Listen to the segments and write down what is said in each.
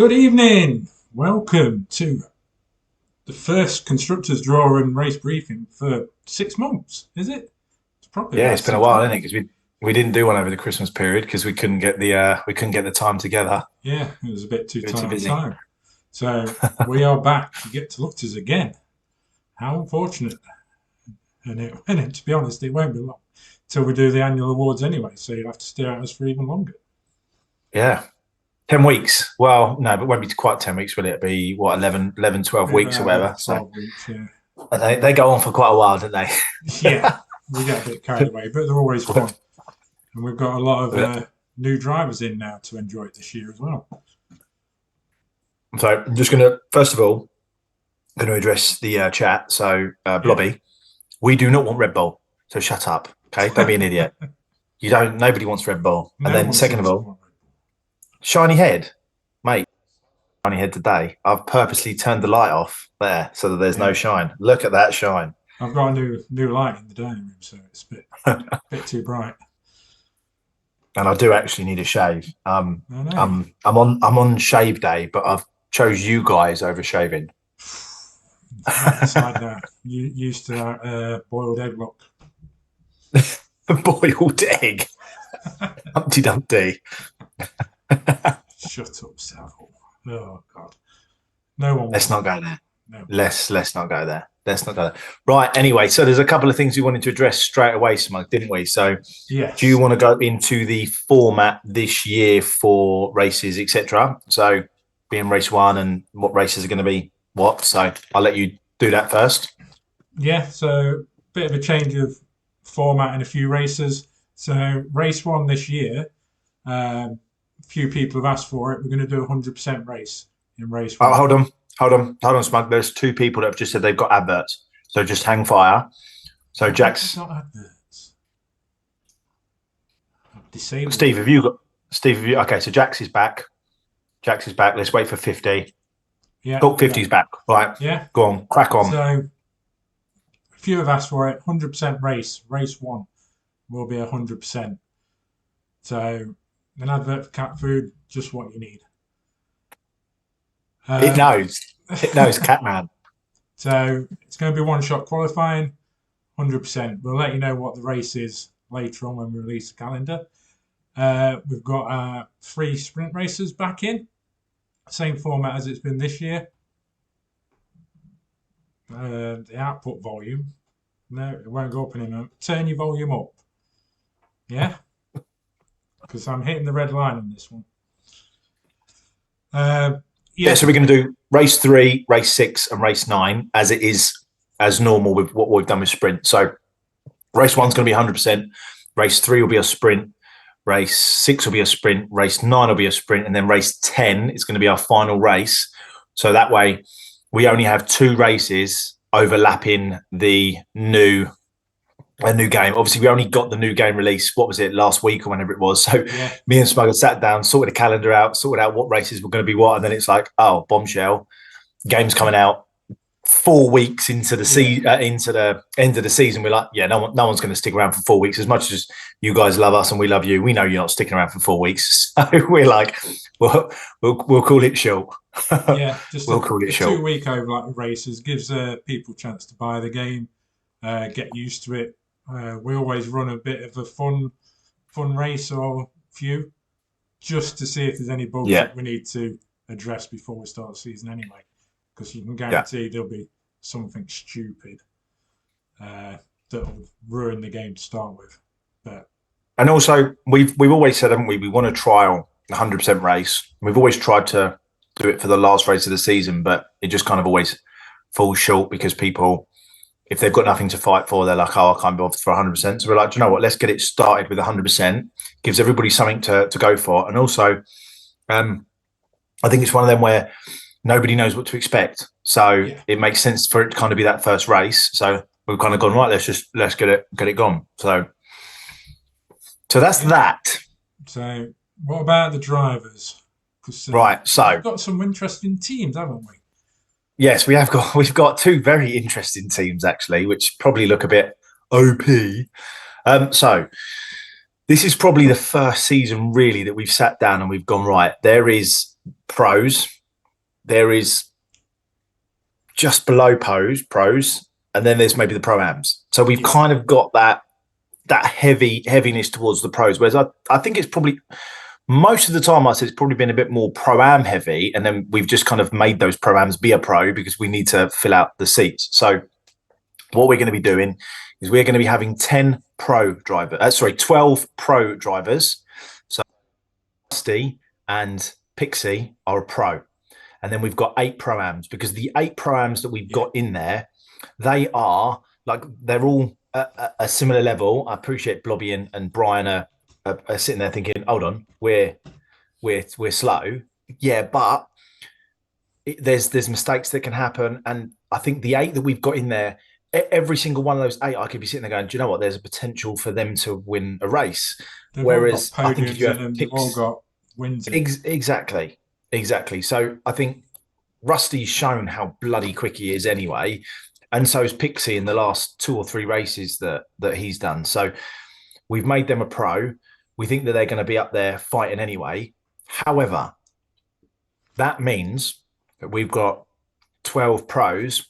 Good evening. Welcome to the first Constructors draw and race briefing for 6 months. Is it? It's probably Yeah, about it's been a while, isn't it? Because we didn't do one over the Christmas period because we couldn't get the time together. Yeah, it was a bit too We were too tight on busy. time. So we are back. You get to look at us again. How unfortunate. And to be honest, it won't be long till we do the annual awards anyway. So you'll have to stare at us for even longer. Yeah, 10 weeks. Well, no, but it won't be quite 10 weeks, will it? It'll be what 12 Be weeks or about whatever. So 12 weeks, yeah. they go on for quite a while, don't they? Yeah, we get a bit carried away, but they're always fun. And we've got a lot of new drivers in now to enjoy it this year as well. So I'm just going to first of all going to address the chat. So Blobby, we do not want Red Bull. So shut up, okay? Don't be an idiot. You don't. Nobody wants Red Bull. And then second of all, shiny head, mate. Shiny head today. I've purposely turned the light off there so that there's no shine. Look at that shine. I've got a new light in the dining room, so it's a bit too bright. And I do actually need a shave. I'm on shave day, but I've chose you guys over shaving. Decide that. You used to that boiled egg look. Boiled egg. Humpty Dumpty. Shut up, Savile. Oh God. No one. Let's not go there. No. Let's not go there. Let's not go there. Right. Anyway, so there's a couple of things we wanted to address straight away, Smug, didn't we? So, yes. Do you want to go into the format this year for races, etc.? So, being race one and what races are going to be what. So, I'll let you do that first. Yeah. So, bit of a change of format in a few races. So, race one this year. A few people have asked for it. We're going to do a 100% race in race one. Hold on, Smug. There's two people that have just said they've got adverts. So just hang fire. So Jack's not adverts. Disabled. Steve, have you okay, so Jax is back. Let's wait for 50. Yeah. Talk 50's back. Right. Yeah. Go on, crack on. So a few have asked for it. 100% race. Race one will be 100%. So an advert for cat food, just what you need. It knows, Catman. So it's going to be one-shot qualifying, 100%. We'll let you know what the race is later on when we release the calendar. We've got 3 sprint races back in, same format as it's been this year. The output volume, no, it won't go up anymore. Turn your volume up, yeah, because I'm hitting the red line on this one. Yeah, so we're going to do race 3, race 6, and race 9 as it is as normal with what we've done with sprint. So race 1's going to be 100%. Race 3 will be a sprint. Race 6 will be a sprint. Race 9 will be a sprint. And then race 10 is going to be our final race. So that way we only have 2 races overlapping a new game. Obviously, we only got the new game release, what was it, last week or whenever it was. So me and Smugger sat down, sorted the calendar out, sorted out what races were going to be what. And then it's like, oh, bombshell. Game's coming out 4 weeks into the into the end of the season. We're like, yeah, no one's going to stick around for 4 weeks. As much as you guys love us and we love you, we know you're not sticking around for 4 weeks. So we're like, we'll call it short. Yeah, just we'll call it short. 2-week overlap of races gives people a chance to buy the game, get used to it. We always run a bit of a fun race or few, just to see if there's any bugs that we need to address before we start the season anyway. Because you can guarantee there'll be something stupid that'll ruin the game to start with. And also, we've always said, haven't we? We want to trial the 100% race. We've always tried to do it for the last race of the season, but it just kind of always falls short because people, if they've got nothing to fight for, they're like, oh, I can't be bothered for 100%. So we're like, do you know what? Let's get it started with 100%. Gives everybody something to go for. And also, I think it's one of them where nobody knows what to expect. So it makes sense for it to kind of be that first race. So we've kind of gone, right, let's get it gone. So that's that. So what about the drivers? Right. So we've got some interesting teams, haven't we? Yes, we've got 2 very interesting teams actually, which probably look a bit OP. So this is probably the first season really that we've sat down and we've gone, right, there is pros, there is just below pros, and then there's maybe the pro-ams. So we've kind of got that heaviness towards the pros, whereas I think it's probably most of the time I say it's probably been a bit more pro-am heavy, and then we've just kind of made those pro-ams be a pro because we need to fill out the seats. So what we're going to be doing is we're going to be having 12 pro drivers. So Rusty and Pixie are a pro. And then we've got 8 pro-ams, because the 8 pro-ams that we've got in there, they're all a similar level. I appreciate Blobby and Brian are sitting there thinking, hold on, we're slow. Yeah, but there's mistakes that can happen. And I think the 8 that we've got in there, every single one of those 8, I could be sitting there going, do you know what? There's a potential for them to win a race. They've Whereas all got I think if you have they've all got wins in. Exactly. So I think Rusty's shown how bloody quick he is anyway. And so is Pixie in the last 2 or 3 races that he's done. So we've made them a pro. We think that they're going to be up there fighting anyway. However, that means that we've got 12 pros,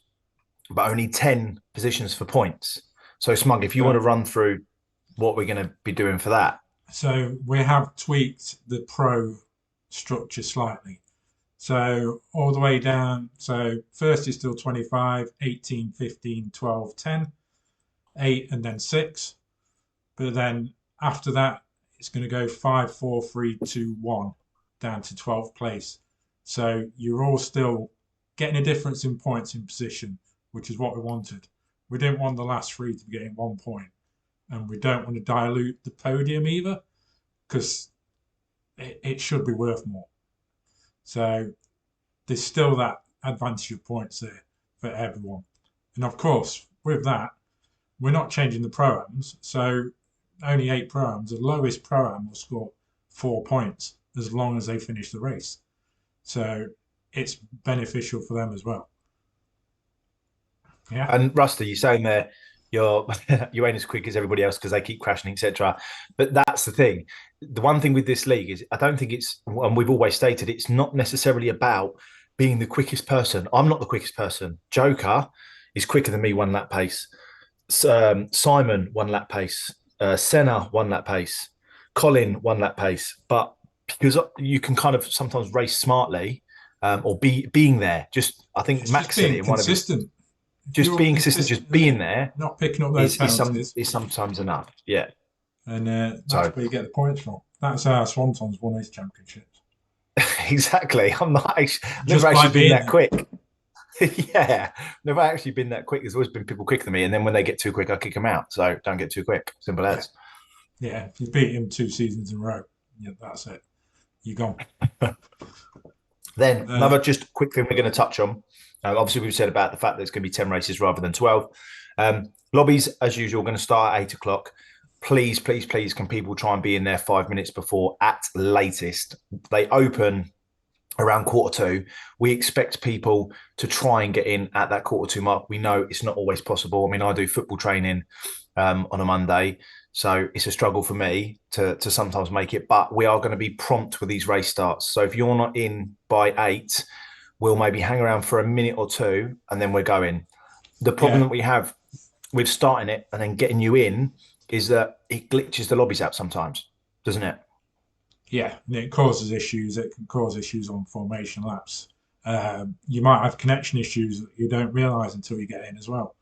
but only 10 positions for points. So Smug, if you want to run through what we're going to be doing for that. So we have tweaked the pro structure slightly. So all the way down. So first is still 25, 18, 15, 12, 10, 8, and then 6. But then after that, it's going to go 5, 4, 3, 2, 1 down to 12th place. So you're all still getting a difference in points in position, which is what we wanted. We didn't want the last 3 to be getting 1 point. And we don't want to dilute the podium either, because it should be worth more. So there's still that advantage of points there for everyone. And of course, with that, we're not changing the pro-ams. So only 8 pro-ams. The lowest pro-am will score 4 points as long as they finish the race. So it's beneficial for them as well. Yeah. And Rusty, you're saying there you ain't as quick as everybody else because they keep crashing, etc. But that's the thing. The one thing with this league is I don't think it's, and we've always stated, it's not necessarily about being the quickest person. I'm not the quickest person. Joker is quicker than me 1 lap pace. Simon 1 lap pace. Senna 1 lap pace. Colin 1 lap pace. But because you can kind of sometimes race smartly, or being there. Just I think It's Max said it in one of his. Just being consistent, just being there, not picking up those penalties, is sometimes enough. Yeah, and that's where you get the points from. That's how Swanton's won his championships. Exactly. I'm not never actually been that quick. Yeah, never actually been that quick. There's always been people quicker than me, and then when they get too quick, I kick them out. So don't get too quick. Simple as. Yeah, if you beat him 2 seasons in a row, yeah, that's it. You're gone. Then another just quick thing we're going to touch on. Obviously, we've said about the fact that it's going to be 10 races rather than 12. Lobbies, as usual, going to start at 8 o'clock. Please, please, please, can people try and be in there 5 minutes before at latest? They open around 1:45. We expect people to try and get in at that 1:45 mark. We know it's not always possible. I mean, I do football training on a Monday, so it's a struggle for me to sometimes make it. But we are going to be prompt with these race starts. So if you're not in by 8, we'll maybe hang around for a minute or 2 and then we're going. The problem that we have with starting it and then getting you in is that it glitches the lobbies out sometimes, doesn't it? Yeah, and it causes issues. It can cause issues on formation laps. You might have connection issues that you don't realise until you get in as well.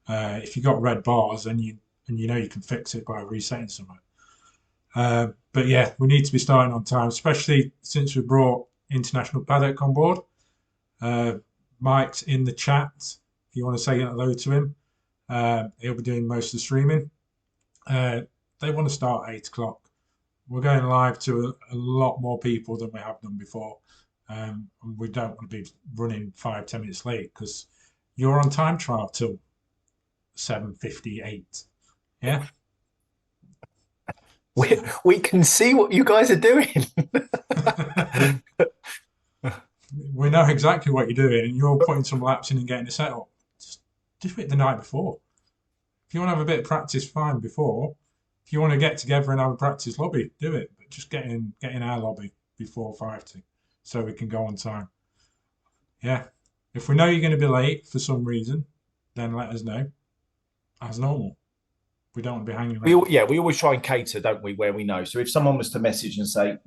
If you've got red bars, and you know you can fix it by resetting somewhere. But yeah, we need to be starting on time, especially since we brought International Paddock on board. Mike's in the chat. If you want to say hello to him, he'll be doing most of the streaming. They want to start at 8 o'clock. We're going live to a lot more people than we have done before. And we don't want to be running 5-10 minutes late because you're on time trial till 7:58. Yeah. We can see what you guys are doing. We know exactly what you're doing, and you're putting some laps in and getting it set up. Just do it the night before. If you want to have a bit of practice, fine before. If you want to get together and have a practice lobby, do it. But just get in our lobby before 5 to. so we can go on time. Yeah. If we know you're going to be late for some reason, then let us know. As normal. We don't want to be hanging around. We always try and cater, don't we, where we know. So if someone was to message and say,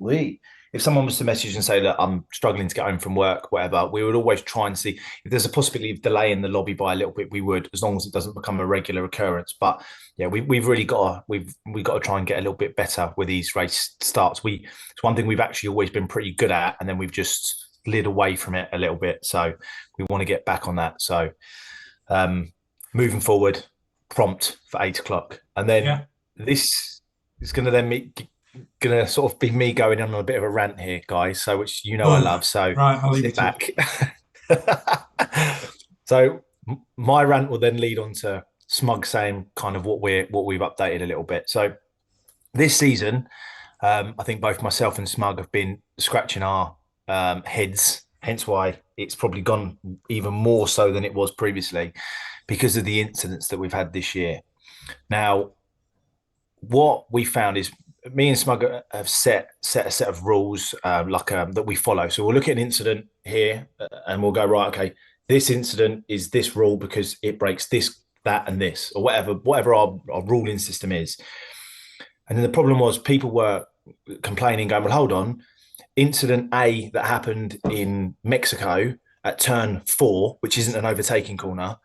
look, I'm struggling to get home from work, whatever, we would always try and see if there's a possibility of delaying the lobby by a little bit. We would, as long as it doesn't become a regular occurrence. But yeah, we've really got to try and get a little bit better with these race starts. It's one thing we've actually always been pretty good at, and then we've just slid away from it a little bit. So we want to get back on that. So moving forward, prompt for 8 o'clock, and then this is going to sort of be me going on a bit of a rant here, guys. So which I love. So right, I'll leave it back. So my rant will then lead on to Smug saying kind of what we've updated a little bit. So this season, I think both myself and Smug have been scratching our heads. Hence why it's probably gone even more so than it was previously, because of the incidents that we've had this year. Now, what we found is me and Smug have set a set of rules that we follow. So we'll look at an incident here and we'll go, right, okay, this incident is this rule because it breaks this, that, and this, or whatever our ruling system is. And then the problem was people were complaining, going, well, hold on, incident A that happened in Mexico at turn 4, which isn't an overtaking corner,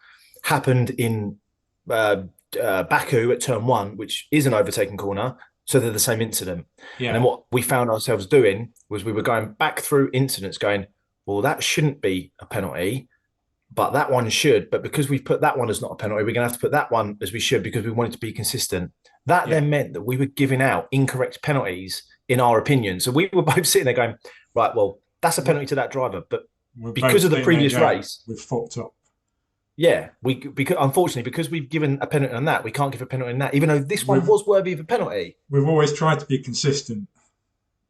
happened in Baku at turn 1, which is an overtaking corner. So they're the same incident. Yeah. And then what we found ourselves doing was we were going back through incidents going, well, that shouldn't be a penalty, but that one should. But because we've put that one as not a penalty, we're going to have to put that one as we should because we wanted to be consistent. That then meant that we were giving out incorrect penalties in our opinion. So we were both sitting there going, right, well, that's a penalty to that driver. But because of the previous race, we've fucked up. Yeah, unfortunately, because we've given a penalty on that, we can't give a penalty on that, even though this one was worthy of a penalty. We've always tried to be consistent,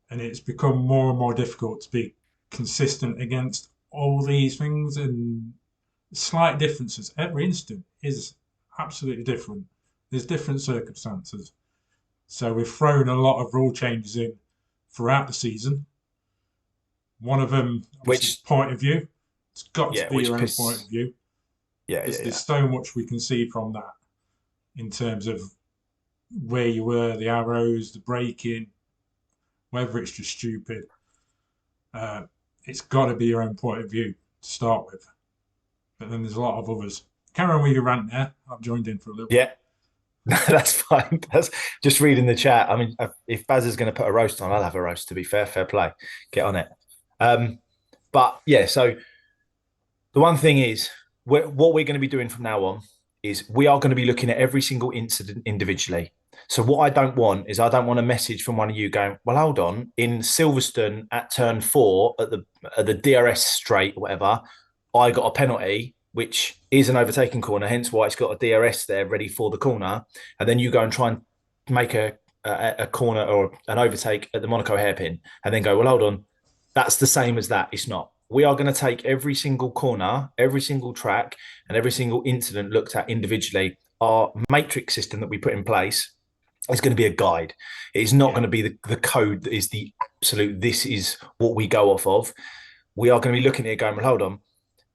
and it's become more and more difficult to be consistent against all these things and slight differences. Every incident is absolutely different. There's different circumstances. So we've thrown a lot of rule changes in throughout the season. One of them, which point of view, it's got to be your own point of view. There's so much we can see from that in terms of where you were, the arrows, the braking, whether it's just stupid. It's got to be your own point of view to start with. But then there's a lot of others. Carry on with your rant there. I've joined in for a little bit. Yeah, that's fine. That's just reading the chat. I mean, if Baz is going to put a roast on, I'll have a roast, to be fair. Fair play. Get on it. But yeah, so the one thing is, what we're going to be doing from now on is we are going to be looking at every single incident individually. So what I don't want is a message from one of you going, well, hold on, in Silverstone at turn 4 at the DRS straight, whatever, I got a penalty, which is an overtaking corner, hence why it's got a DRS there ready for the corner. And then you go and try and make a corner or an overtake at the Monaco hairpin and then go, well, hold on, that's the same as that. It's not. We are going to take every single corner, every single track, and every single incident looked at individually. Our matrix system that we put in place is going to be a guide. It is not going to be the code that is the absolute, this is what we go off of. We are going to be looking at it going, well, hold on.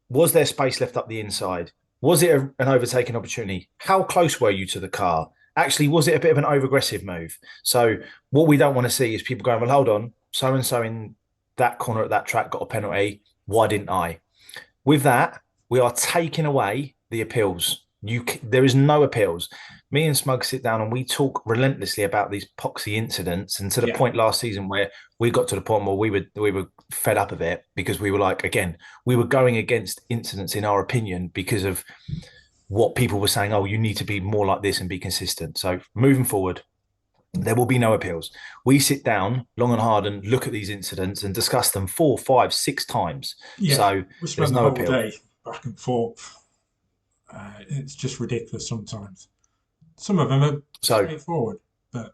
Was there space left up the inside? Was it an overtaking opportunity? How close were you to the car? Actually, was it a bit of an over-aggressive move? So what we don't want to see is people going, well, hold on, so-and-so in that corner at that track got a penalty. Why didn't I? With that, we are taking away the appeals. There is no appeals. Me and Smug sit down and we talk relentlessly about these poxy incidents, and to the point last season where we got to the point where we were fed up of it because we were like, again, we were going against incidents in our opinion because of what people were saying. Oh, you need to be more like this and be consistent. So moving forward, there will be no appeals. We sit down long and hard and look at these incidents and discuss them 4, 5, 6 times. Yeah, so we spend the whole day back and forth. It's just ridiculous sometimes. Some of them are straightforward, but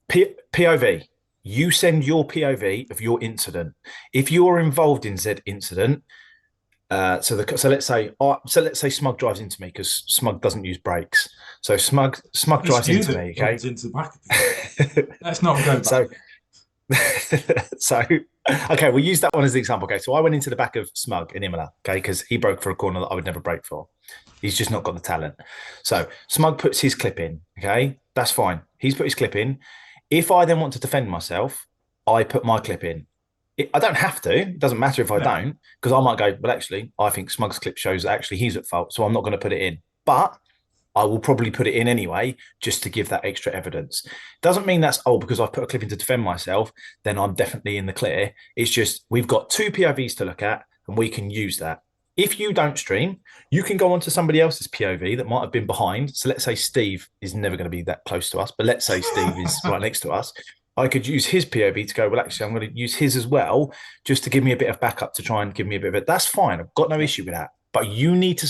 POV. You send your POV of your incident. If you are involved in said incident, so let's say Smug drives into me because Smug doesn't use brakes. So Smug drives into me. Okay, into the back of you. Let's not go back. So Okay, we'll use that one as the example. Okay, so I went into the back of Smug in Imola, okay, because he broke for a corner that I would never break for. He's just not got the talent. So Smug puts his clip in, okay, that's fine. He's put his clip in. If I then want to defend myself, I put my clip in. I don't have to. It doesn't matter if I No. don't, because I might go, well, actually, I think Smug's clip shows that actually he's at fault, so I'm not going to put it in. But I will probably put it in anyway, just to give that extra evidence. Doesn't mean that's, oh, because I've put a clip in to defend myself, then I'm definitely in the clear. It's just we've got two POVs to look at and we can use that. If you don't stream, you can go onto somebody else's POV that might have been behind. So let's say Steve is never going to be that close to us, but let's say Steve is right next to us. I could use his POV to go, well, actually, I'm going to use his as well, just to give me a bit of backup to try and give me a bit of it. That's fine. I've got no issue with that. But you need to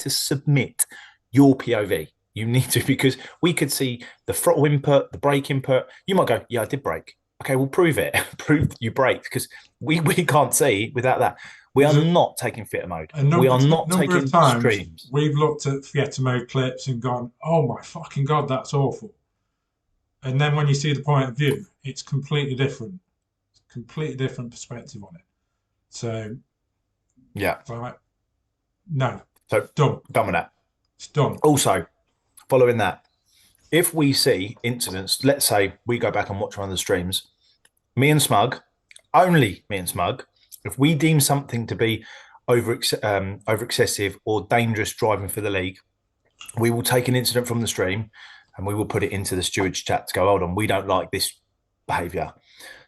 submit your POV. You need to, because we could see the throttle input, the brake input. You might go, yeah, I did brake. Okay, well, prove it. Prove you braked, because we can't see without that. We are not taking theatre mode. We are not number taking of times streams. we've looked at theatre mode clips and gone, oh my fucking God, that's awful. And then when you see the point of view, it's completely different. Completely different perspective on it. So, Yeah. like, no. So Done. done with that. It's done. Also, following that, if we see incidents, let's say we go back and watch one of the streams, me and Smug, only me and Smug, if we deem something to be over excessive or dangerous driving for the league, we will take an incident from the stream and we will put it into the stewards chat to go, hold on, we don't like this behaviour.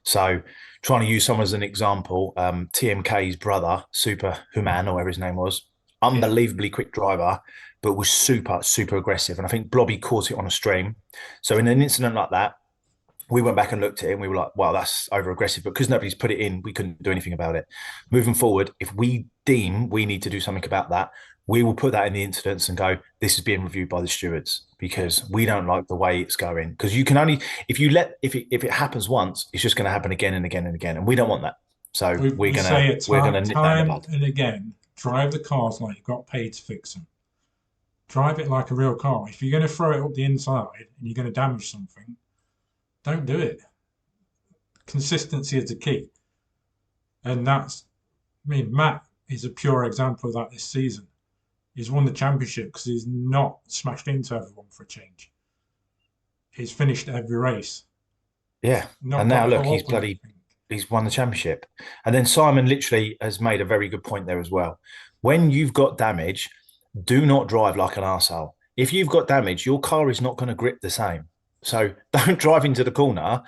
So trying to use someone as an example, TMK's brother, Super Human, or whatever his name was, unbelievably quick driver, but was super, super aggressive. And I think Blobby caught it on a stream. So in an incident like that, we went back and looked at it and we were like, wow, that's over aggressive. But because nobody's put it in, we couldn't do anything about it. Moving forward, if we deem we need to do something about that, we will put that in the incidents and go, this is being reviewed by the stewards, because we don't like the way it's going. Because you can only, if it happens once, it's just going to happen again and again and again. And we don't want that. So we're going to nip that in the time bud. and again, drive the cars like you got paid to fix them. Drive it like a real car. If you're going to throw it up the inside and you're going to damage something, don't do it. Consistency is the key. And Matt is a pure example of that this season. He's won the championship because he's not smashed into everyone for a change. He's finished every race. Yeah. And now look, he's won the championship. And then Simon literally has made a very good point there as well. When you've got damage, do not drive like an arsehole. If you've got damage, your car is not going to grip the same. So don't drive into the corner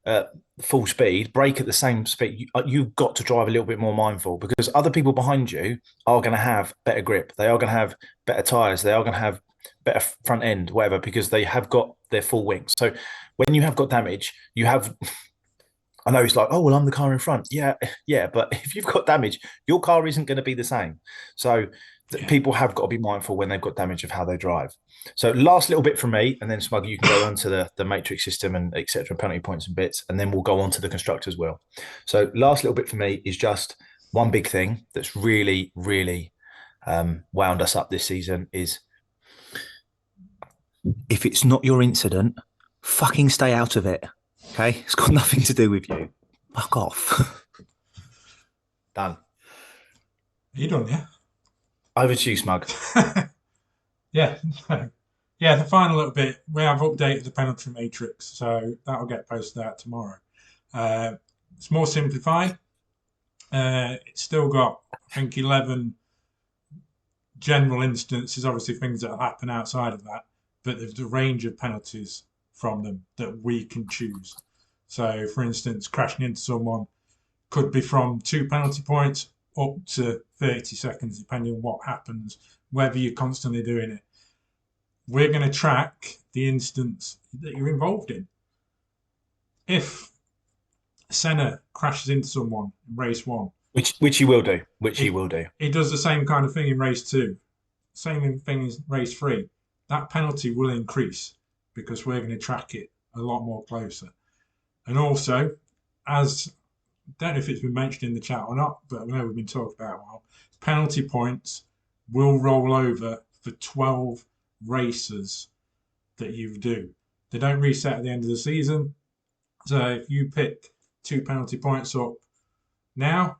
at full speed, brake at the same speed. You've got to drive a little bit more mindful, because other people behind you are going to have better grip. They are going to have better tyres. They are going to have better front end, whatever, because they have got their full wings. So when you have got damage, you have... I know it's like, oh, well, I'm the car in front. Yeah. But if you've got damage, your car isn't going to be the same. So people have got to be mindful when they've got damage of how they drive. So last little bit from me, and then Smug, you can go on to the matrix system and etc. penalty points and bits, and then we'll go on to the constructors wheel. So last little bit for me is just one big thing that's really, really wound us up this season is, if it's not your incident, fucking stay out of it. Okay? It's got nothing to do with you. Fuck off. Done. Are you done, yeah? Over to you, Smug. Yeah. Yeah, the final little bit, we have updated the penalty matrix, so that'll get posted out tomorrow. It's more simplified. It's still got, I think, 11 general instances, obviously things that happen outside of that, but there's a range of penalties from them that we can choose. So, for instance, crashing into someone could be from 2 penalty points up to 30 seconds, depending on what happens, whether you're constantly doing it. We're going to track the instance that you're involved in. If Senna crashes into someone in race 1, which he will do, he will do. He does the same kind of thing in race 2, same thing in race 3. That penalty will increase because we're going to track it a lot more closer. And also, as I don't know if it's been mentioned in the chat or not, but I know we've been talking about it a while, penalty points will roll over for 12 races that you do. They don't reset at the end of the season. So if you pick 2 penalty points up now,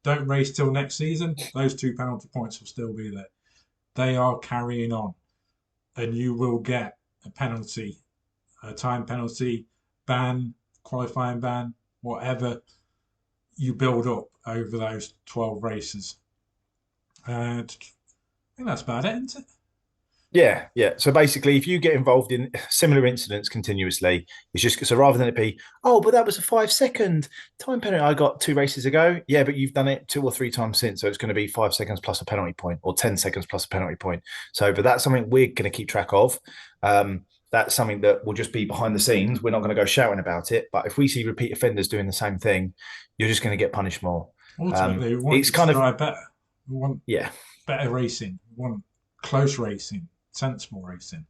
don't race till next season, those 2 penalty points will still be there. They are carrying on, and you will get a penalty, a time penalty, ban, qualifying ban, whatever you build up over those 12 races. I think that's about it, isn't it? Yeah. So basically, if you get involved in similar incidents continuously, it's just so rather than it be, oh, but that was a 5-second time penalty I got 2 races ago. Yeah, but you've done it 2 or 3 times since, so it's going to be 5 seconds plus a penalty point, or 10 seconds plus a penalty point. So, but that's something we're going to keep track of. That's something that will just be behind the scenes. We're not going to go shouting about it. But if we see repeat offenders doing the same thing, you're just going to get punished more. Ultimately, we want it's you kind to of drive better. We want yeah. better racing. We want close racing, sensible racing.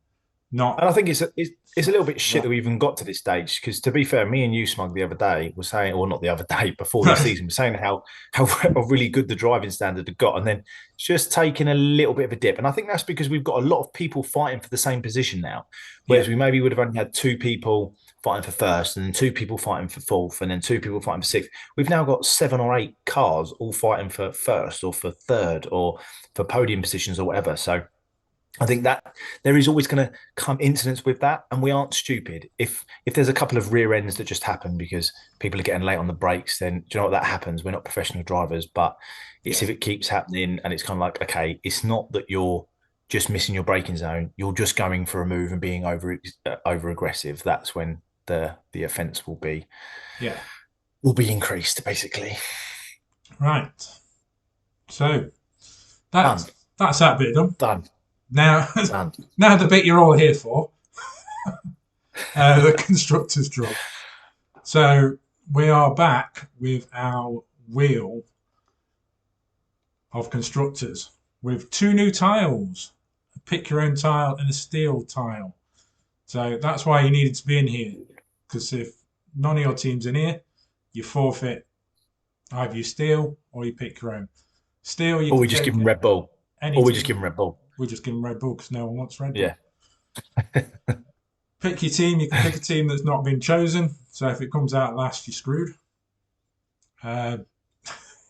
Not. And I think it's a little bit shit that we even got to this stage because, to be fair, me and you, Smug, the other day were saying, or not the other day, before this season, were saying how really good the driving standard had got, and then just taking a little bit of a dip. And I think that's because we've got a lot of people fighting for the same position now, whereas we maybe would have only had 2 people fighting for first, and then 2 people fighting for fourth, and then 2 people fighting for sixth. We've now got 7 or 8 cars all fighting for first or for third or for podium positions or whatever. So I think that there is always going to come incidents with that, and we aren't stupid. If there's a couple of rear ends that just happen because people are getting late on the brakes, then do you know what, that happens? We're not professional drivers, but it's if it keeps happening, and it's kind of like, okay, it's not that you're just missing your braking zone, you're just going for a move and being over aggressive. That's when the offence will be increased, basically. Right. So that's that bit done. Done. Now the bit you're all here for, the constructors draw. So we are back with our wheel of constructors with 2 new tiles, a pick your own tile and a steel tile. So that's why you needed to be in here, because if none of your team's in here, you forfeit either you steal or you pick your own. Steal, you or we just give them Red Bull. Or we just give them Red Bull. We just give them Red Bull because no one wants Red Bull. Yeah. Pick your team. You can pick a team that's not been chosen. So if it comes out last, you're screwed.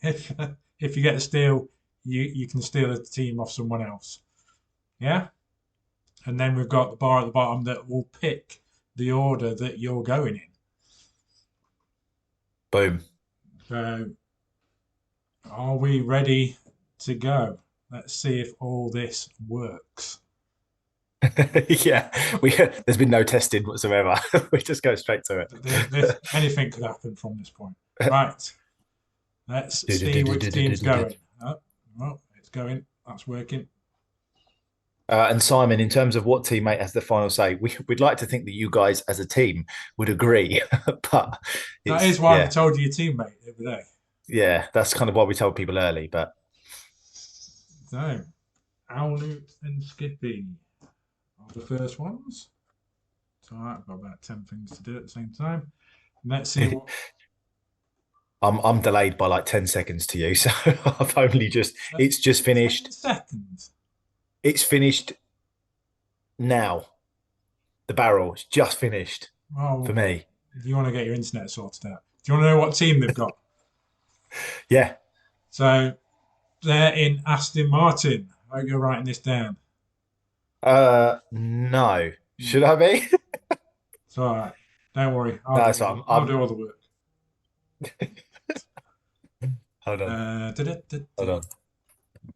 If you get a steal, you can steal a team off someone else. Yeah? And then we've got the bar at the bottom that will pick the order that you're going in. Boom. So are we ready to go? Let's see if all this works. Yeah, there's been no testing whatsoever. We just go straight to it. Anything could happen from this point. Right. Let's see which team's going. Well, it's going. That's working. And Simon, in terms of what teammate has the final say, we'd like to think that you guys as a team would agree, but that is why I told you your teammate every day. Yeah, that's kind of why we told people early. But so, Owloot and Skippy are the first ones. So I've got about 10 things to do at the same time. Let's see what. I'm delayed by like 10 seconds to you, so I've only it's just finished. 10 seconds. It's finished now. The barrel is just finished for me. You want to get your internet sorted out. Do you want to know what team they've got? Yeah. So they're in Aston Martin. I hope you're writing this down. No. Should I be? It's all right. Don't worry. I'll do all the work. Hold on. Hold on.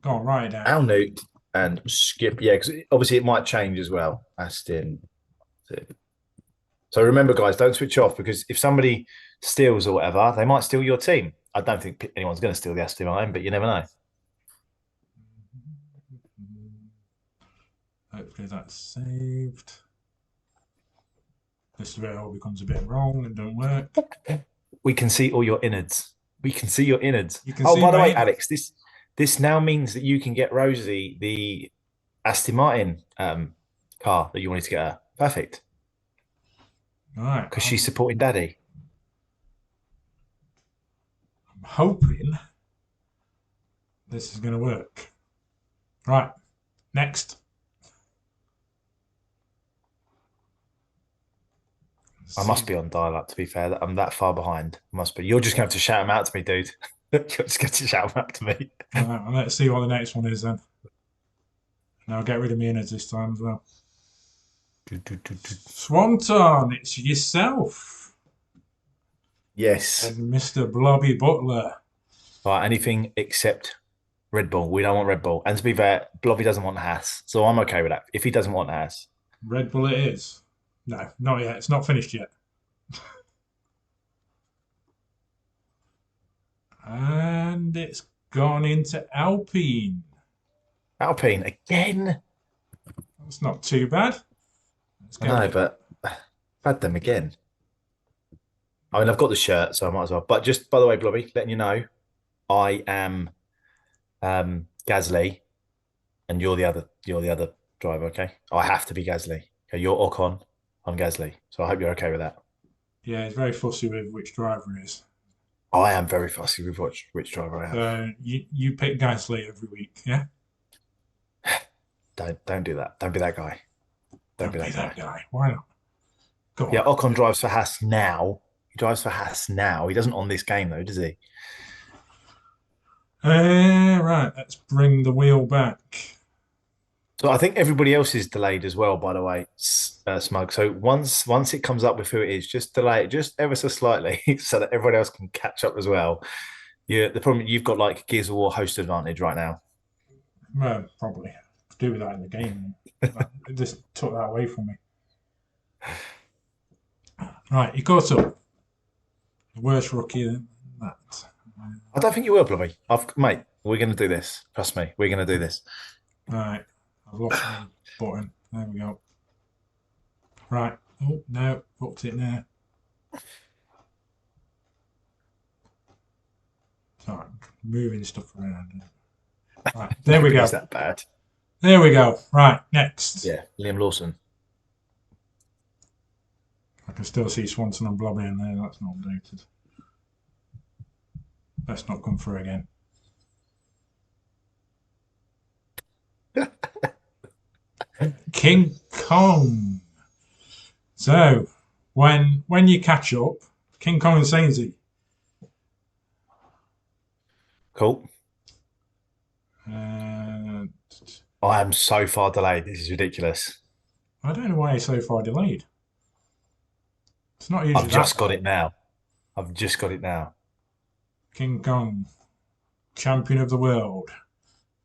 Go on, write it down. Owloot and Skip. Yeah, because obviously it might change as well. Aston. So remember, guys, don't switch off, because if somebody steals or whatever, they might steal your team. I don't think anyone's going to steal the Aston Martin, but you never know. Hopefully that's saved. This is where it all becomes a bit wrong and don't work. We can see all your innards. We can see your innards. Oh, by the way, Alex, this now means that you can get Rosie the Aston Martin car that you wanted to get her. Perfect. All right. Because she's supporting Daddy. I'm hoping this is going to work. Right. Next. I must be on dial-up, to be fair. I'm that far behind. Must be. You're just going to have to shout them out to me, dude. You're just going to shout them out to me. Let's see what the next one is then. And I'll get rid of Muniz this time as well. Swanton, it's yourself. Yes. And Mr. Blobby Butler. Right, anything except Red Bull. We don't want Red Bull. And to be fair, Blobby doesn't want Haas. So I'm okay with that. If he doesn't want Haas. Red Bull it is. No, not yet. It's not finished yet. And it's gone into Alpine. Alpine again? That's not too bad. I know, but I've had them again. I mean, I've got the shirt, so I might as well. But just, by the way, Blobby, letting you know, I am Gasly, and you're the other driver, okay? I have to be Gasly. Okay, you're Ocon, I'm Gasly. So I hope you're okay with that. Yeah, he's very fussy with which driver he is. I am very fussy with which driver I am. So you pick Gasly every week, yeah? Don't do that. Don't be that guy. Don't be that guy. Why not? Go on. Yeah, Ocon drives for Haas now. He drives for Haas now. He doesn't on this game though, does he? Right, let's bring the wheel back. So I think everybody else is delayed as well, by the way, Smug. So once it comes up with who it is, just delay it just ever so slightly so that everyone else can catch up as well. Yeah, the problem you've got like Gears of War host advantage right now. Well, probably. Could do with that in the game. It just took that away from me. Right, you caught up. The worst rookie than that. I don't think you will, Blobby. Mate, we're going to do this. Trust me, we're going to do this. Right, I've lost my button. There we go. Right. Oh, no, booked it now. Sorry, moving stuff around. Right, there we go. Is that bad? There we go. Right, next. Yeah, Liam Lawson. I can still see Swanson and Blobby in there. That's not updated. Let's not come through again. King Kong. So, when you catch up, King Kong and Sainsy. Cool. I am so far delayed. This is ridiculous. I don't know why he's so far delayed. It's not usually. I've just got it now. I've just got it now. King Kong, champion of the world.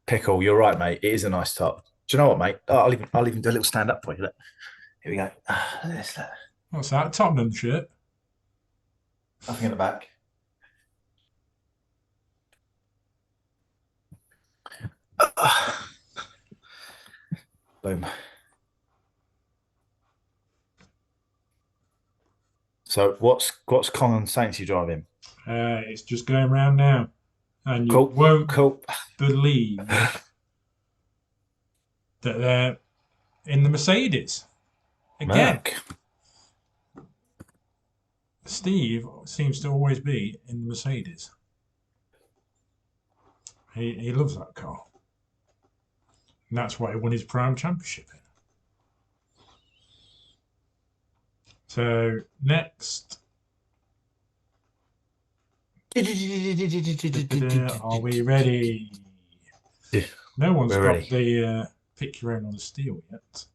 Pickle, you're right, mate. It is a nice top. Do you know what, mate? I'll even do a little stand up for you. Look. Here we go. What's that? Tottenham shirt? Nothing in the back. Boom. So what's Kong and Saints you driving? It's just going around now, and you won't believe that they're in the Mercedes again. Merc. Steve seems to always be in the Mercedes. He loves that car. And that's why he won his Prime Championship in. So, next. Are we ready? No one's got ready. The pick your own on the steel yet.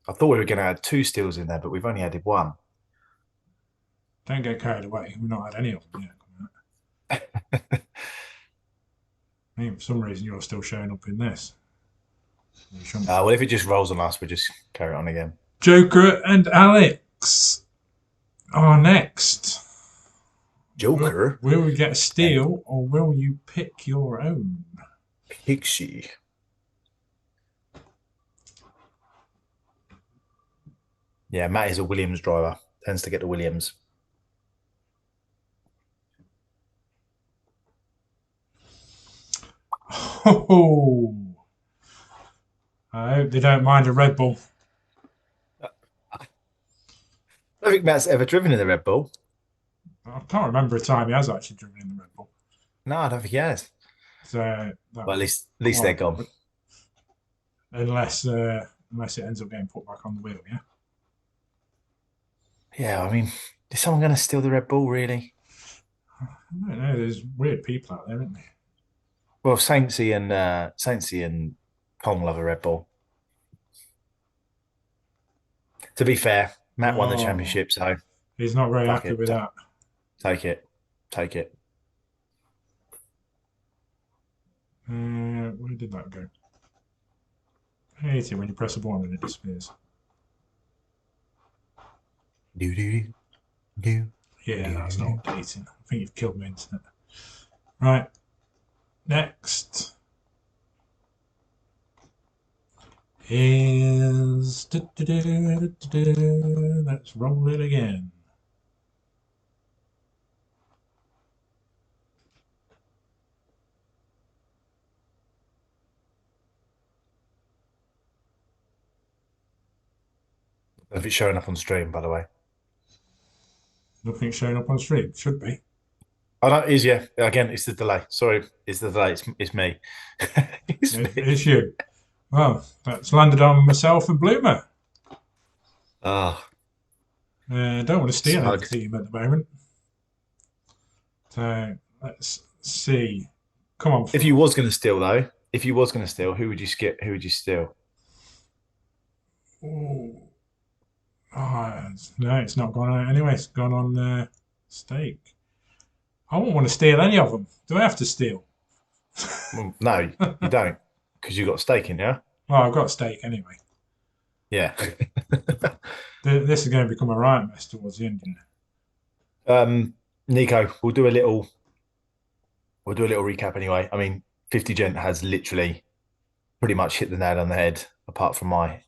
I thought we were going to add 2 steals in there, but we've only added 1. Don't get carried away. We've not had any of them yet. I mean, for some reason, you're still showing up in this. Well, if it just rolls on us, we just carry it on again. Joker and Alex are next. Joker? Will we get a steal or will you pick your own? Pixie. Yeah, Matt is a Williams driver. Tends to get the Williams. Oh, I hope they don't mind a Red Bull. I don't think Matt's ever driven in the Red Bull. I can't remember a time he has actually driven in the Red Bull. No, I don't think he has. So, well, at least they're gone. unless it ends up getting put back on the wheel. Yeah. Yeah, I mean, is someone going to steal the Red Bull, really? I don't know. There's weird people out there, aren't there? Well, Saintsy and Kong love a Red Bull. To be fair, Matt won the Oh, championship, so he's not very fuck happy it. with that. Take it. Take it. Where did that go? I hate it when you press a button and it disappears. Do do do Yeah, do that's do. not updating. I think you've killed my internet. Right, next is let's roll it again. If it's showing up on stream, by the way. Nothing showing up on stream. Should be. Oh, no, it is, yeah. Again, it's the delay. Sorry, it's the delay. It's me. It's me. It's you. Well, that's landed on myself and Bloomer. Ah, Don't want to steal smug. anything at the moment. So let's see. Come on. If you was going to steal, though, if you was going to steal, who would you skip? Who would you steal? Ooh. No, it's not gone on anyway. It's gone on stake. I won't want to steal any of them. Do I have to steal? Well, no, you don't, because you got stake in, yeah? Well, I've got stake anyway. Yeah. This is going to become a riot mess towards the end. Nico, we'll do a little recap anyway. I mean, 50 Gent has literally pretty much hit the nail on the head, apart from my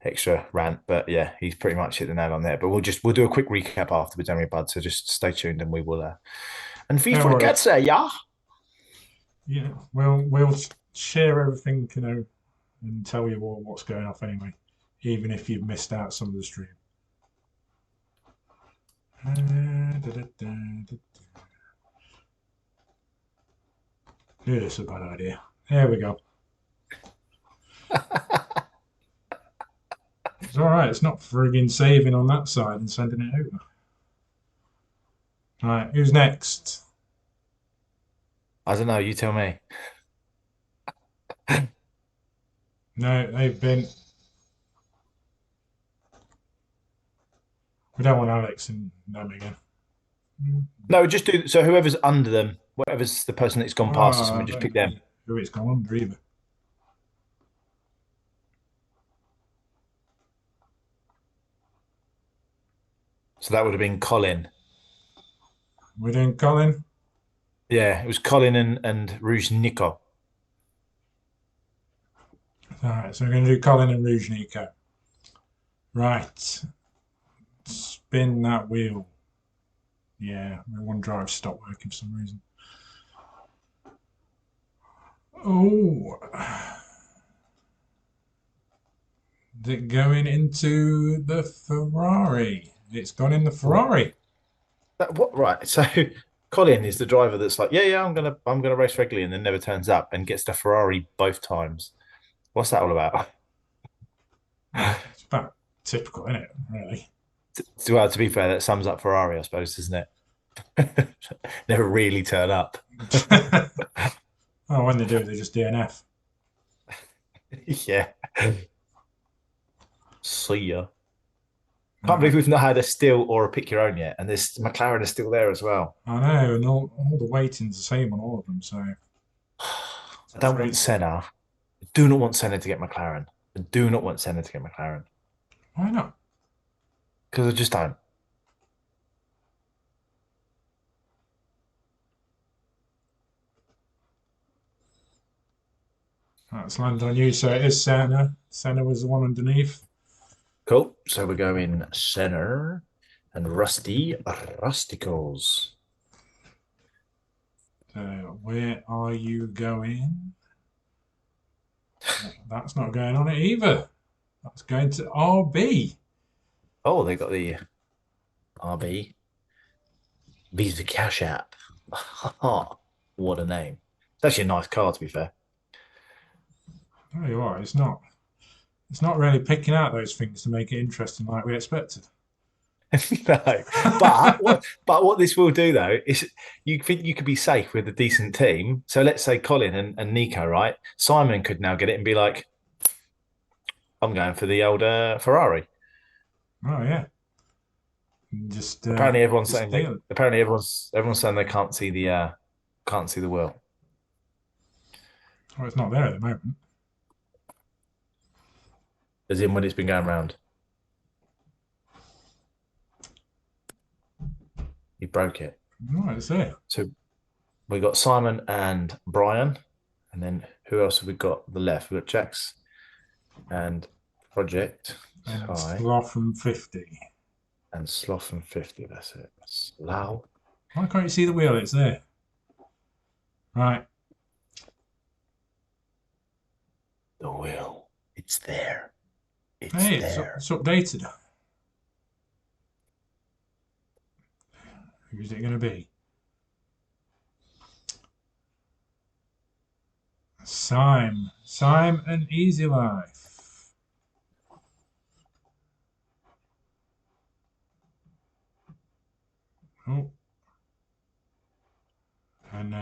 extra rant. But yeah, he's pretty much hit the nail on there. But we'll do a quick recap afterwards, anyway, bud. So just stay tuned, and we will. And V Don't for worry. gets there, yeah. Yeah, we'll share everything, and tell you what's going off anyway, even if you've missed out some of the stream. Yeah, it's a bad idea. There we go. It's all right. It's not frigging saving on that side and sending it over. All right, who's next? I don't know. You tell me. No, they've been. We don't want Alex and them again. No, just do so. Whoever's under them, whatever's the person that's gone past us, and we I just don't pick know them. who it's gone under either. So that would have been Colin. We're doing Colin. Yeah, it was Colin and Rouge Nico. All right, so we're going to do Colin and Rouge Nico. Right. Spin that wheel. Yeah, my OneDrive stopped working for some reason. Oh. Is it going into the Ferrari? It's gone in the Ferrari. What? Right. So Colin is the driver that's like, yeah, I'm gonna race regularly, and then never turns up and gets the Ferrari both times. What's that all about? It's about typical, isn't it? Really. Well, to be fair, that sums up Ferrari, I suppose, doesn't it? Never really turn up. Oh, when they do, they just DNF. Yeah. See ya. Can't believe we've not had a steal or a pick your own yet, and this McLaren is still there as well. I know, and all the weighting's the same on all of them. So I don't want Senna. I do not want Senna to get McLaren. I do not want Senna to get McLaren. Why not? Because I just don't. That's landed on you. So it is Senna. Senna was the one underneath. Cool. So we're going Senna and Rusty Rusticles. So where are you going? That's not going on it either. That's going to RB. Oh, they got the RB Visa Cash App. What a name. It's actually a nice car, to be fair. Oh, you are. It's not. It's not really picking out those things to make it interesting like we expected. No, but what this will do though is you think you could be safe with a decent team. So let's say Colin and Nico, right? Simon could now get it and be like, "I'm going for the old Ferrari." Oh yeah, Apparently, everyone's just saying steal it. apparently everyone's saying they can't see the wheel. Well, it's not there at the moment. As in when it's been going round. He broke it. Right, it's there. So we got Simon and Brian, and then who else have we got on the left? We've got Jax and Project And Ty Sloth from 50. and Sloth and 50. That's it. Slough. Why can't you see the wheel? It's there. Right. The wheel. It's there. It's Hey, there. it's updated. Who's it going to be? Sime and Easy Life. Oh. And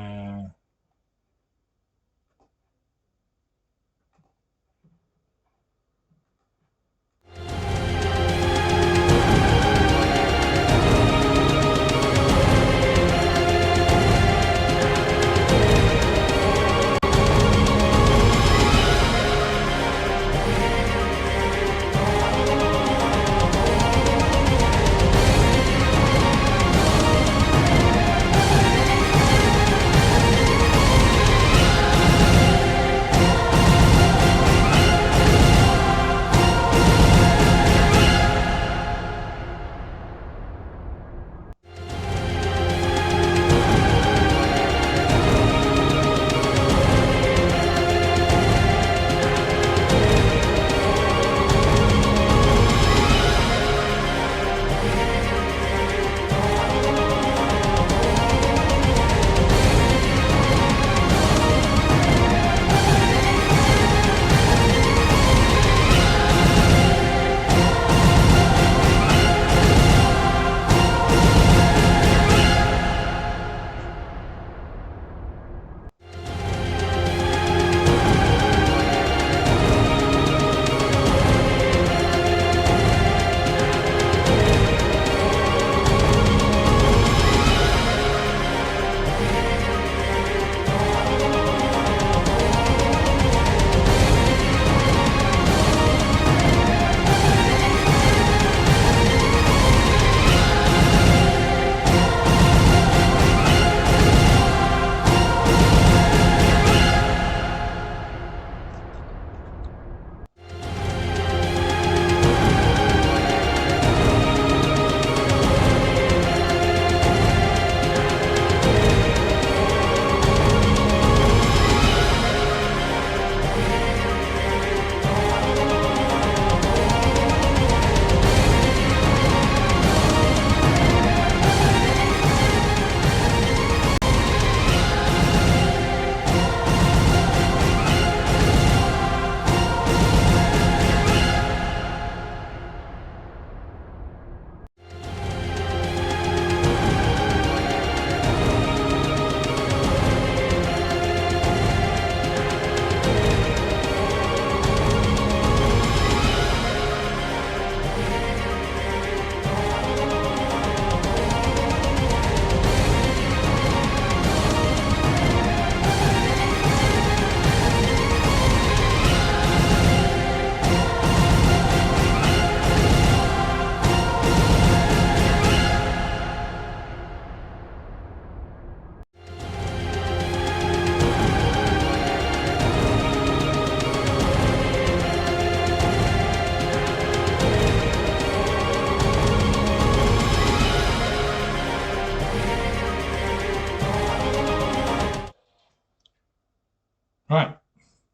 right,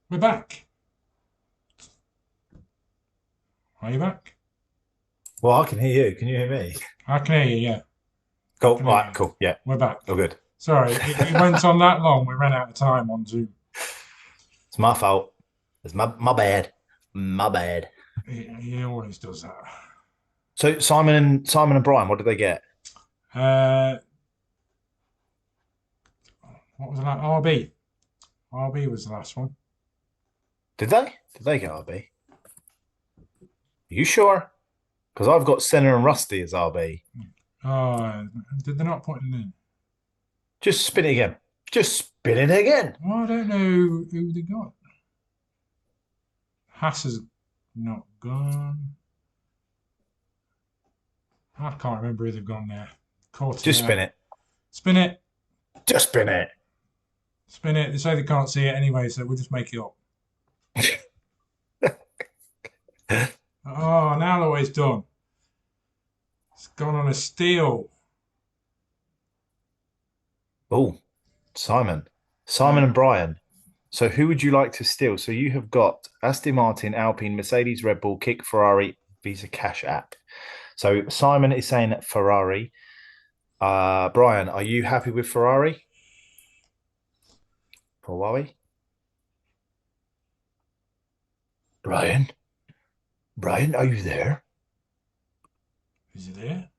we're back. Are you back? Well, I can hear you. Can you hear me? I can hear you, yeah. Cool. Can hear Right. you. Cool. Yeah. We're back. Oh, good. Sorry, it went on that long. We ran out of time on Zoom. It's my fault. It's my bad. My bad. He always does that. So Simon and Brian, what did they get? Uh, what was that? RB. RB was the last one. Did they? Did they get RB? Are you sure? Because I've got Senna and Rusty as RB. Oh, did they not put him in? Just spin it again. Just spin it again. Oh, I don't know who they got. Haas has not gone. I can't remember who they've gone there. Just spin it. Spin it. Just spin it. Spin it. They say they can't see it anyway, so we'll just make it up. Oh, now Alloy's done. It's gone on a steal. Oh, Simon and Brian. So who would you like to steal? So you have got Aston Martin, Alpine, Mercedes, Red Bull, Kick, Ferrari, Visa Cash App. So Simon is saying Ferrari. Brian, are you happy with Ferrari? Ferrari? Brian? Brian, are you there? Is it there?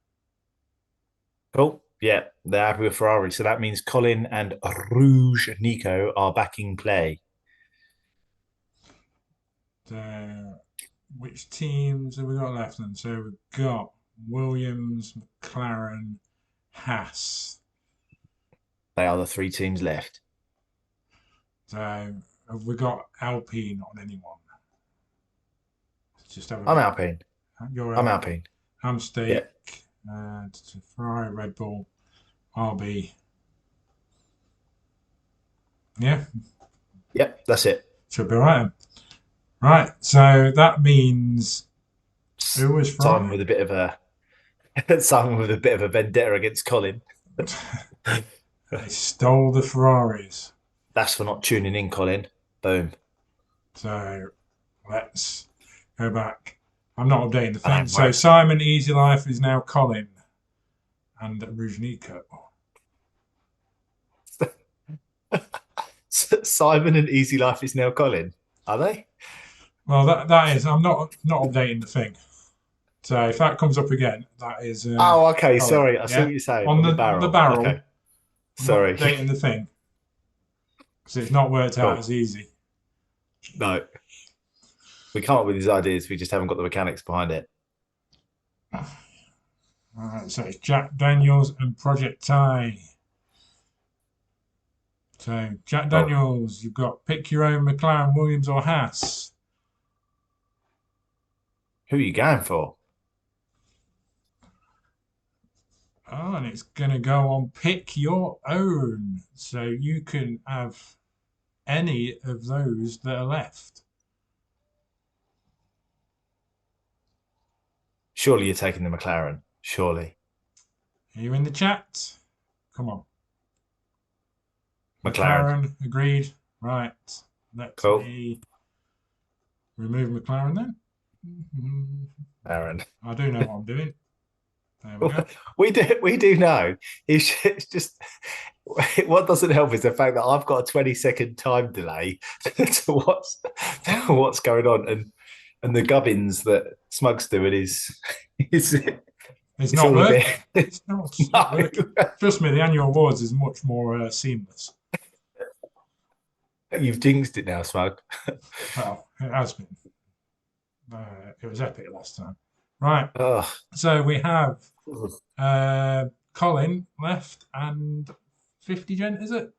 Cool. Yeah, they're happy with Ferrari. So that means Colin and Rouge Nico are back in play. Which teams have we got left then? So we've got Williams, McLaren, Haas. They are the three teams left. So have we got Alpine on anyone? Just have I'm Alpine. You're I'm Alpine. I'm Steak. Yeah. Ferrari, Red Bull, RB. Yeah. Yep, that's it. Should be right. Right. So that means who was Ferrari? Simon with a bit of a vendetta against Colin. They stole the Ferraris. That's for not tuning in, Colin. Boom. So let's go back. I'm not updating the thing. So Simon Easy Life is now Colin and Rouge Nico. Simon and Easy Life is now Colin. Are they? Well, that is. I'm not updating the thing. So if that comes up again, that is. Oh, okay. Sorry, I see what you're saying. On the barrel. Okay. Sorry. I'm not updating the thing because it's not worked out as easy. No. We come up with these ideas. We just haven't got the mechanics behind it. All right. So it's Jack Daniels and Project Tie. So Jack Daniels, you've got pick your own McLaren, Williams, or Haas. Who are you going for? Oh, and it's going to go on pick your own. So you can have any of those that are left. Surely you're taking the McLaren. Surely. Are you in the chat? Come on. McLaren. Agreed. Right. Let me remove McLaren then. Aaron. I do know what I'm doing. There we go. We do know. It's just what doesn't help is the fact that I've got a 20-second time delay to what's going on, and the gubbins that Smug's doing is it's not working. It's not working. Trust me, the annual awards is much more seamless. You've jinxed it now, Smug. Well, it has been. It was epic last time. Right. Ugh. So we have Colin left and 50 gent, is it?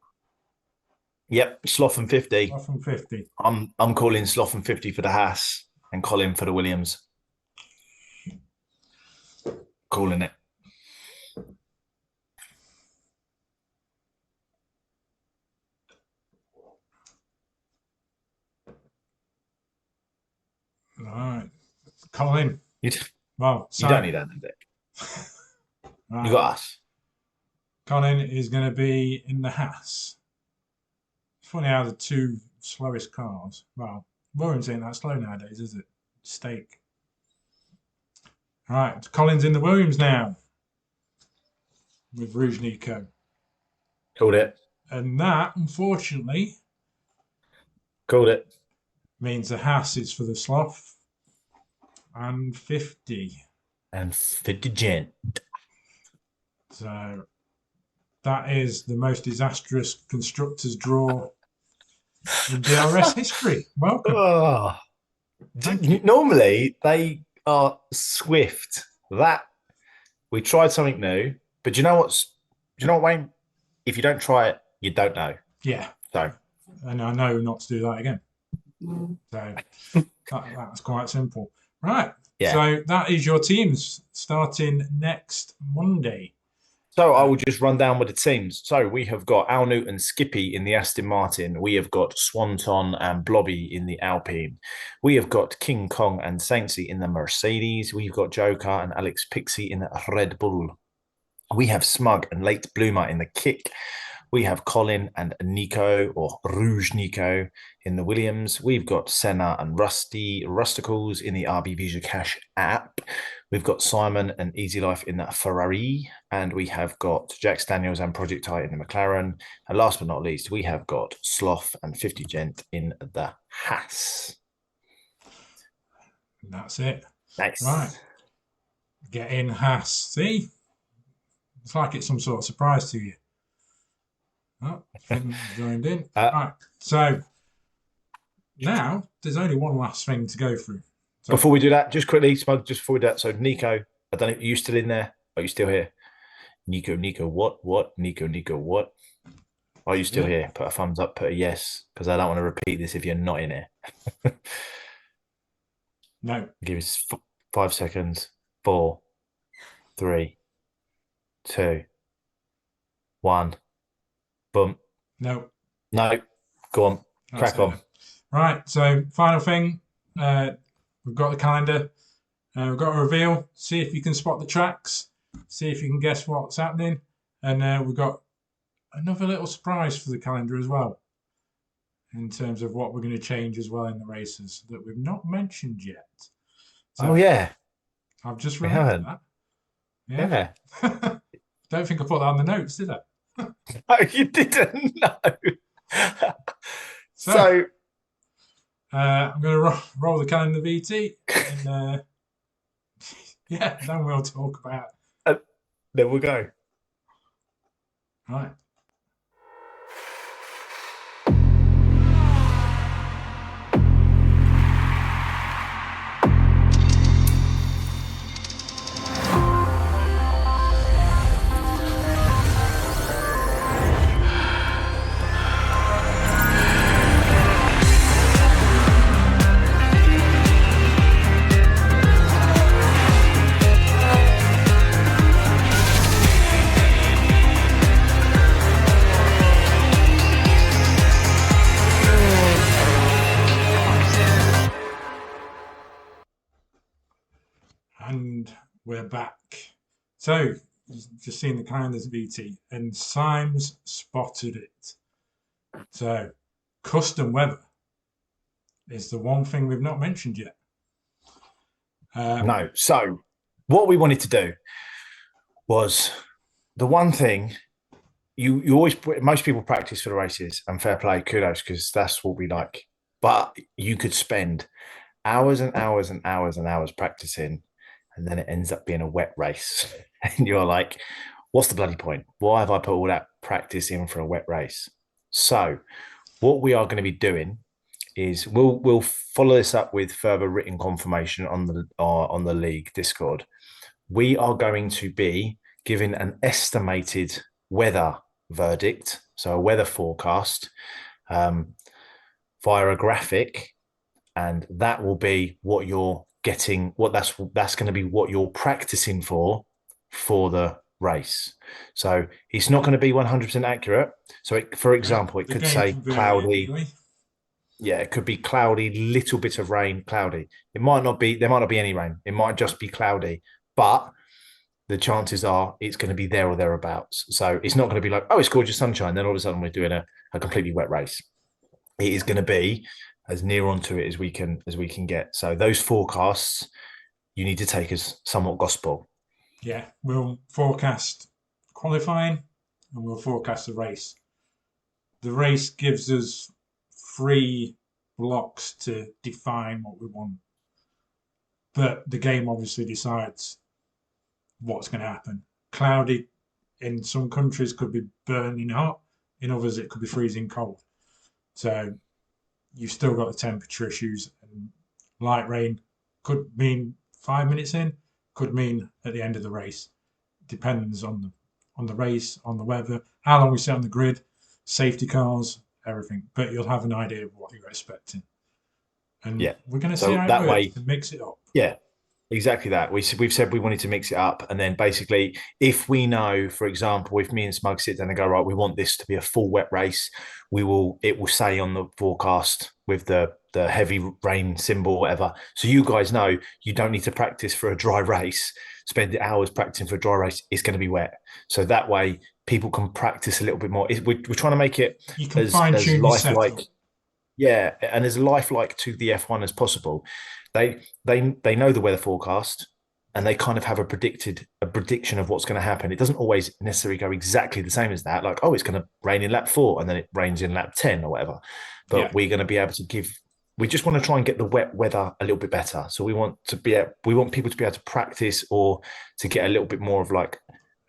Yep, Sloth and 50. Sloth and 50. I'm calling Sloth and 50 for the Haas and Colin for the Williams. Calling it. Right. Colin. You don't need that, right. You got us. Colin is going to be in the Haas. It's funny how the two slowest cars. Well, Williams ain't that slow nowadays, is it? Steak. All right, Colin's in the Williams now with Rouge Nico. Called it. And that, unfortunately, called it. means the Haas is for the Sloth. And 50. And 50 gent. So that is the most disastrous Constructors draw in DRS history. Welcome. Oh. Thank you. Normally, they are swift. That we tried something new, but do you know what, Wayne? If you don't try it, you don't know. Yeah. So, and I know not to do that again. So that's quite simple. Right. yeah. So that is your teams starting next Monday. So I will just run down with the teams. So we have got Al Newton, Skippy in the Aston Martin. We have got Swanton and Blobby in the Alpine. We have got King Kong and Saintsy in the Mercedes. We've got Joker and Alex Pixie in the Red Bull. We have Smug and Late Bloomer in the Kick. We have Colin and Nico, or Rouge Nico, in the Williams. We've got Senna and Rusty Rusticles in the RB Visa Cash app. We've got Simon and Easy Life in that Ferrari. And we have got Jax Daniels and Project I in the McLaren. And last but not least, we have got Sloth and 50 Gent in the Haas. And that's it. Nice. Right. Get in, Haas. See? It's like it's some sort of surprise to you. Oh, Finn joined in. Right. So now there's only one last thing to go through. So, before we do that, just quickly, Smug, just before we do that. So Nico, I don't know, are you still in there? Are you still here? Nico, what? Nico, what? Are you still here? Put a thumbs up, put a yes, because I don't want to repeat this if you're not in here. No. Give us 5 seconds. 4, 3, 2, 1. Boom. No. Go on. Crack on. Right. So final thing, we've got the calendar. We've got a reveal. See if you can spot the tracks. See if you can guess what's happening. And we've got another little surprise for the calendar as well, in terms of what we're going to change as well in the races that we've not mentioned yet. So, oh, yeah. I've just remembered that. Yeah. Don't think I put that on the notes, did I? No, you didn't. No. So I'm going to roll the calendar VT. And yeah, then we'll talk about. There we go. Right. And we're back. So, just seen the calendars VT, and Symes spotted it. So, custom weather is the one thing we've not mentioned yet. No. So, what we wanted to do was the one thing you always, most people practice for the races, and fair play, kudos, because that's what we like. But you could spend hours and hours and hours and hours practicing, and then it ends up being a wet race. And you're like, what's the bloody point? Why have I put all that practice in for a wet race? So what we are going to be doing is we'll follow this up with further written confirmation on the league Discord. We are going to be giving an estimated weather verdict, so a weather forecast, via a graphic, and that will be what you're getting. That's going to be what you're practicing for the race. So it's not going to be 100% accurate. So for example, it could say cloudy. Yeah, it could be cloudy, little bit of rain, cloudy. It might not be, there might not be any rain. It might just be cloudy, but the chances are it's going to be there or thereabouts. So it's not going to be like, oh, it's gorgeous sunshine. Then all of a sudden we're doing a completely wet race. It is going to be as near onto it as we can get. So those forecasts you need to take as somewhat gospel. Yeah, we'll forecast qualifying and we'll forecast the race. The race gives us 3 blocks to define what we want. But the game obviously decides what's going to happen. Cloudy in some countries could be burning hot, in others it could be freezing cold. So you've still got the temperature issues, and light rain could mean 5 minutes in, could mean at the end of the race. Depends on the race, on the weather, how long we sit on the grid, safety cars, everything. But you'll have an idea of what you're expecting. And we're going to see how it works to mix it up. Yeah, exactly that. We've said we wanted to mix it up, and then basically, if we know, for example, if me and Smug sit down and go, right, we want this to be a full wet race, it will say on the forecast with the heavy rain symbol, whatever. So you guys know you don't need to practice for a dry race, spend hours practicing for a dry race. It's going to be wet, so that way people can practice a little bit more. We're trying to make it as lifelike. Yeah, and as lifelike to the F1 as possible. They know the weather forecast, and they kind of have a prediction of what's going to happen. It doesn't always necessarily go exactly the same as that. Like, oh, it's going to rain in lap 4, and then it rains in lap 10 or whatever. But we're going to be able to give. We just want to try and get the wet weather a little bit better. So we want people to be able to practice, or to get a little bit more of like,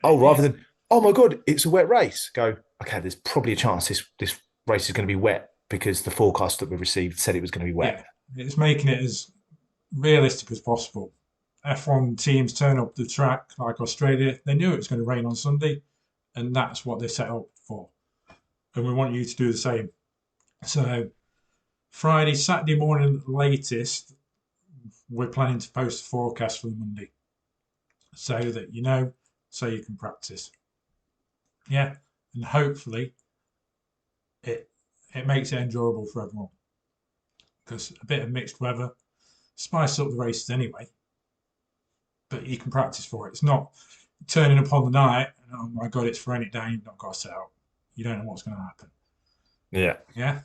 rather than, oh my god, it's a wet race. Go, okay, there's probably a chance this race is going to be wet, because the forecast that we received said it was going to be wet. Yeah, it's making it as realistic as possible. F1 teams turn up the track like Australia. They knew it was going to rain on Sunday, and that's what they set up for. And we want you to do the same. So Friday, Saturday morning latest, we're planning to post a forecast for the Monday, so that you know, so you can practice. Yeah, and hopefully it makes it enjoyable for everyone, because a bit of mixed weather spices up the races anyway, but you can practice for it. It's not turning up on the night and, oh my god, it's raining down, you've not got to set out. You don't know what's going to happen. Yeah,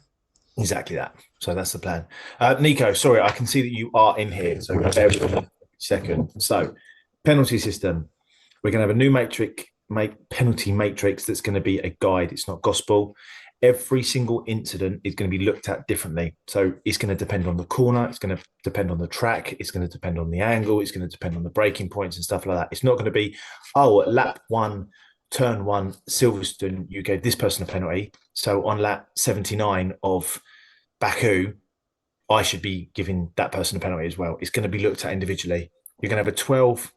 exactly that. So that's the plan. Nico, sorry, I can see that you are in here, so bear with me a second. So penalty system, we're going to have a new penalty matrix that's going to be a guide. It's not gospel. Every single incident is going to be looked at differently. So it's going to depend on the corner. It's going to depend on the track. It's going to depend on the angle. It's going to depend on the braking points and stuff like that. It's not going to be, at lap 1, turn 1, Silverstone, you gave this person a penalty. So on lap 79 of Baku, I should be giving that person a penalty as well. It's going to be looked at individually. You're going to have a 12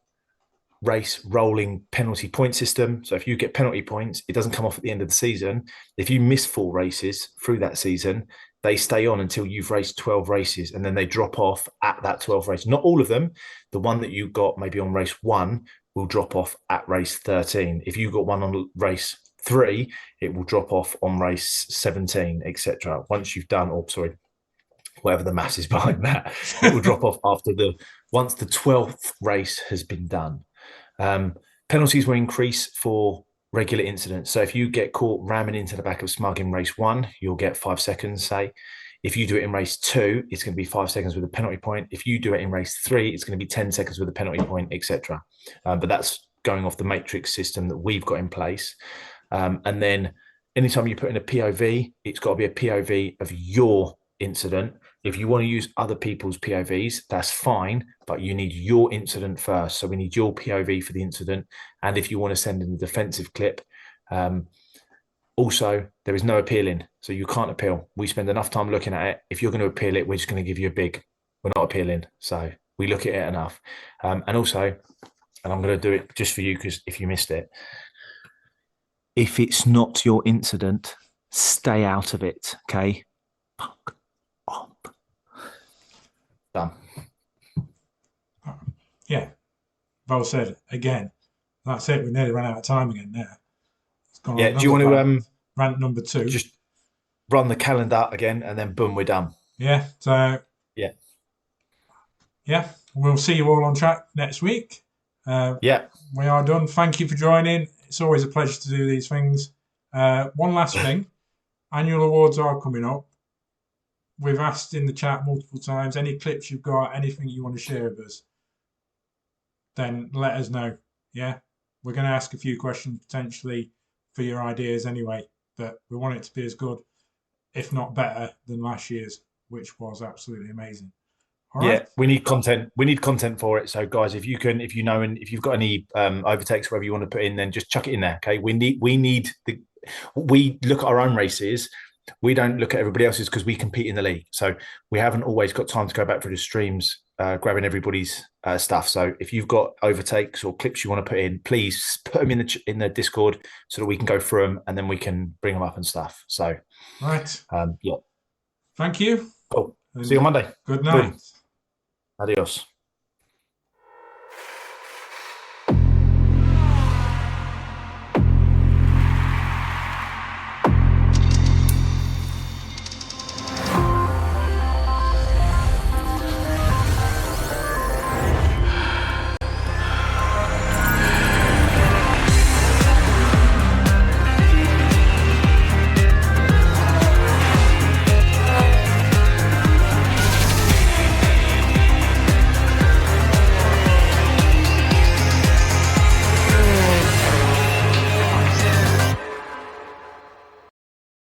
race rolling penalty point system. So if you get penalty points, it doesn't come off at the end of the season. If you miss 4 races through that season, they stay on until you've raced 12 races, and then they drop off at that 12 race. Not all of them. The one that you got maybe on race 1 will drop off at race 13. If you got one on race 3, it will drop off on race 17, etc. Once you've done, whatever the mass is behind that, it will drop off once the 12th race has been done. Penalties will increase for regular incidents. So if you get caught ramming into the back of Smug in race 1, you'll get 5 seconds, say. If you do it in race 2, it's going to be 5 seconds with a penalty point. If you do it in race 3, it's going to be 10 seconds with a penalty point, etc. But that's going off the matrix system that we've got in place. And then anytime you put in a POV, it's got to be a POV of your incident. If you want to use other people's POVs, that's fine, but you need your incident first. So we need your POV for the incident. And if you want to send in a defensive clip, also, there is no appealing. So you can't appeal. We spend enough time looking at it. If you're going to appeal it, we're just going to give you a big, we're not appealing. So we look at it enough. And also, and I'm going to do it just for you, because if you missed it, if it's not your incident, stay out of it, okay? Fuck off. Done. Yeah. Well said. Again, that's it. We nearly ran out of time again there. Yeah. Do you want to rant number 2? Just run the calendar again, and then boom, we're done. Yeah. So yeah. We'll see you all on track next week. We are done. Thank you for joining. It's always a pleasure to do these things. One last thing. Annual awards are coming up. We've asked in the chat multiple times, any clips you've got, anything you want to share with us, then let us know. Yeah, we're going to ask a few questions potentially for your ideas anyway, but we want it to be as good, if not better, than last year's. which was absolutely amazing. All Yeah, right. we need content. We need content for it. So, guys, if you know, and if you've got any overtakes, whatever you want to put in, then just chuck it in there. Okay, we need we look at our own races. We don't look at everybody else's because we compete in the league. So we haven't always got time to go back through the streams, grabbing everybody's stuff. So if you've got overtakes or clips you want to put in, please put them in the Discord so that we can go through them and then we can bring them up and stuff. So, Right. yeah. Thank you. Cool. And see you on Monday. good night. Boom. Adios.